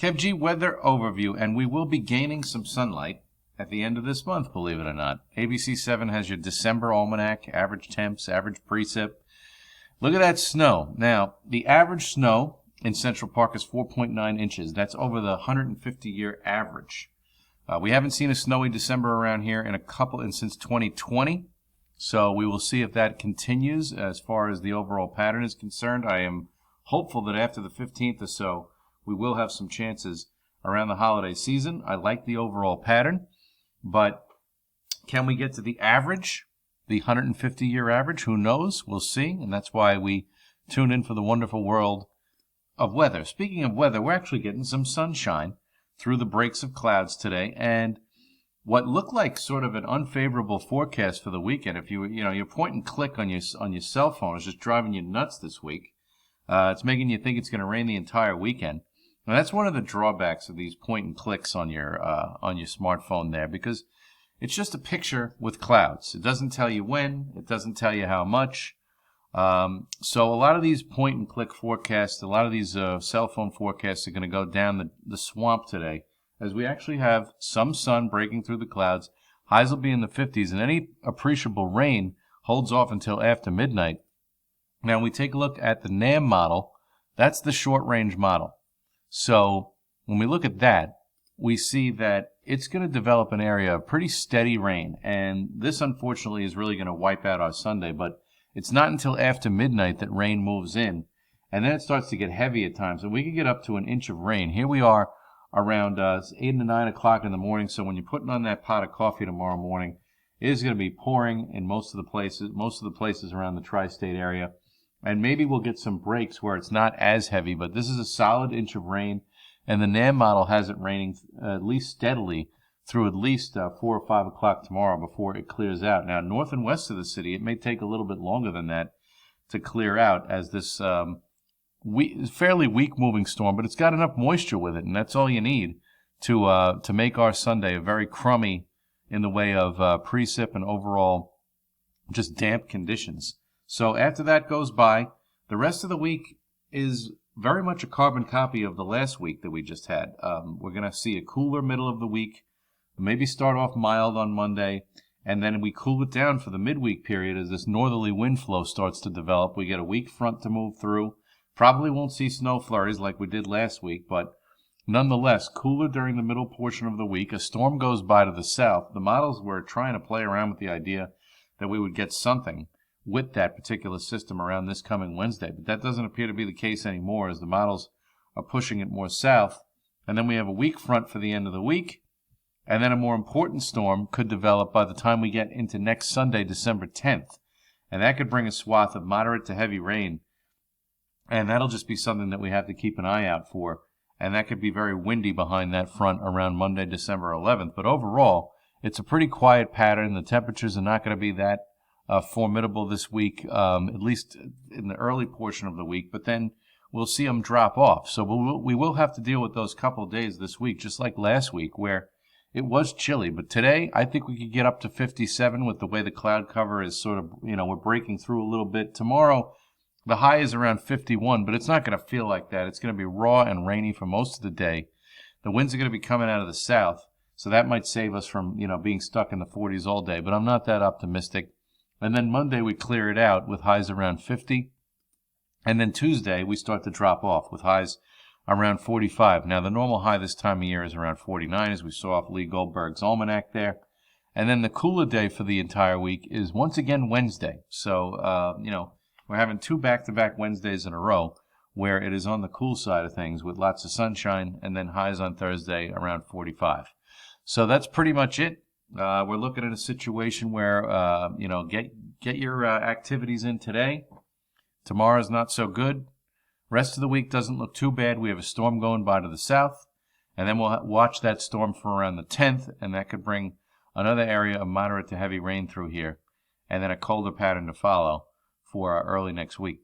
Kev G weather overview, and we will be gaining some sunlight at the end of this month, believe it or not. ABC 7 has your December almanac, average temps, average precip. Look at that snow. Now, the average snow in Central Park is 4.9 inches. That's over the 150-year average. We haven't seen a snowy December around here since 2020. So we will see if that continues as far as the overall pattern is concerned. I am hopeful that after the 15th or so, we will have some chances around the holiday season. I like the overall pattern, but can we get to the average, the 150-year average? Who knows? We'll see, and that's why we tune in for the wonderful world of weather. Speaking of weather, we're actually getting some sunshine through the breaks of clouds today, and what looked like sort of an unfavorable forecast for the weekend. If your point and click on your cell phone is just driving you nuts this week. It's making you think it's going to rain the entire weekend. Now that's one of the drawbacks of these point and clicks on your smartphone there, because it's just a picture with clouds. It doesn't tell you when. It doesn't tell you how much. So a lot of these point and click forecasts, a lot of these cell phone forecasts are going to go down the swamp today, as we actually have some sun breaking through the clouds. Highs will be in the 50s, and any appreciable rain holds off until after midnight. Now, when we take a look at the NAM model, that's the short-range model. So when we look at that, we see that it's going to develop an area of pretty steady rain, and this, unfortunately, is really going to wipe out our Sunday, but it's not until after midnight that rain moves in, and then it starts to get heavy at times, and we can get up to an inch of rain. Here we are around 8 to 9 o'clock in the morning, so when you're putting on that pot of coffee tomorrow morning, it is going to be pouring in most of the places around the tri-state area, and maybe we'll get some breaks where it's not as heavy, but this is a solid inch of rain, and the NAM model has it raining at least steadily through at least 4 or 5 o'clock tomorrow before it clears out. Now, north and west of the city, it may take a little bit longer than that to clear out, as this fairly weak moving storm, but it's got enough moisture with it, and that's all you need to make our Sunday a very crummy in the way of precip and overall just damp conditions. So after that goes by, the rest of the week is very much a carbon copy of the last week that we just had. We're going to see a cooler middle of the week, maybe start off mild on Monday, and then we cool it down for the midweek period as this northerly wind flow starts to develop. We get a weak front to move through. Probably won't see snow flurries like we did last week, but nonetheless, cooler during the middle portion of the week. A storm goes by to the south. The models were trying to play around with the idea that we would get something with that particular system around this coming Wednesday, but that doesn't appear to be the case anymore, as the models are pushing it more south. And then we have a weak front for the end of the week, and then a more important storm could develop by the time we get into next Sunday, December 10th, and that could bring a swath of moderate to heavy rain, and that'll just be something that we have to keep an eye out for, and that could be very windy behind that front around Monday, December 11th. But overall, it's a pretty quiet pattern. The temperatures are not going to be that formidable this week, at least in the early portion of the week, but then we'll see them drop off. So we will have to deal with those couple of days this week, just like last week, where it was chilly. But today, I think we could get up to 57 with the way the cloud cover is sort of, we're breaking through a little bit. Tomorrow, the high is around 51, but it's not going to feel like that. It's going to be raw and rainy for most of the day. The winds are going to be coming out of the south, so that might save us from, being stuck in the 40s all day, but I'm not that optimistic. And then Monday we clear it out with highs around 50. And then Tuesday we start to drop off with highs around 45. Now the normal high this time of year is around 49, as we saw off Lee Goldberg's almanac there. And then the cooler day for the entire week is once again Wednesday. So, we're having 2 back-to-back Wednesdays in a row where it is on the cool side of things with lots of sunshine, and then highs on Thursday around 45. So that's pretty much it. We're looking at a situation where, get your activities in today. Tomorrow's not so good. Rest of the week doesn't look too bad. We have a storm going by to the south, and then we'll watch that storm for around the 10th, and that could bring another area of moderate to heavy rain through here, and then a colder pattern to follow for early next week.